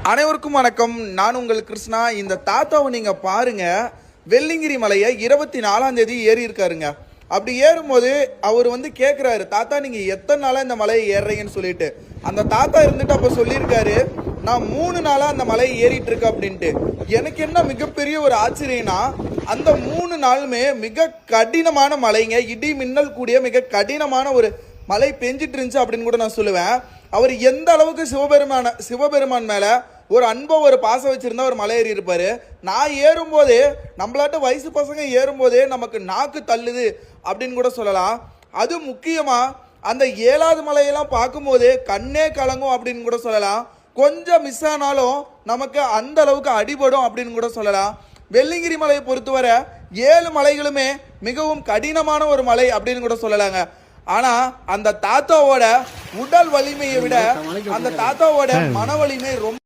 அனைவருக்கும் வணக்கம். நான் உங்கள் கிருஷ்ணா. இந்த தாத்தாவை நீங்க பாருங்க, வெள்ளிங்கிரி மலையை 24ஆம் தேதி ஏறி இருக்காருங்க. அப்படி ஏறும்போது அவர் கேட்குறாரு, தாத்தா நீங்க எத்தனை நாளா இந்த மலையை ஏறுறீங்கன்னு சொல்லிட்டு. அந்த தாத்தா இருந்துட்டு அப்ப சொல்லியிருக்காரு, நான் 3 நாளா அந்த மலையை ஏறிட்டு இருக்கேன் அப்படின்ட்டு. எனக்கு என்ன மிகப்பெரிய ஒரு ஆச்சரியம்னா, அந்த 3 நாளுமே மிக கடினமான மலைங்க, இடி மின்னல் கூடிய மிக கடினமான ஒரு மழை பெஞ்சிட்டு இருந்துச்சு அப்படின்னு கூட நான் சொல்லுவேன். அவர் எந்த அளவுக்கு சிவபெருமான் மேல ஒரு அன்பை ஒரு பாசம் வச்சிருந்தா ஒரு மலை ஏறி இருப்பாரு. நான் ஏறும்போதே நம்மளாட்ட வயசு பசங்க ஏறும்போதே நமக்கு நாக்கு தள்ளுது அப்படின்னு கூட சொல்லலாம். அது முக்கியமா அந்த 7வது மலையெல்லாம் பார்க்கும்போதே கண்ணே கலங்கும் அப்படின்னு கூட சொல்லலாம். கொஞ்சம் மிஸ் ஆனாலும் நமக்கு அந்த அளவுக்கு அடிபடும் அப்படின்னு கூட சொல்லலாம். வெள்ளிங்கிரி மலையை பொறுத்தவரை 7 மலைகளுமே மிகவும் கடினமான ஒரு மலை அப்படின்னு கூட சொல்லலாங்க. ஆனா அந்த தாத்தாவோட உடல் வலிமையை விட அந்த தாத்தாவோட மன வலிமை ரொம்ப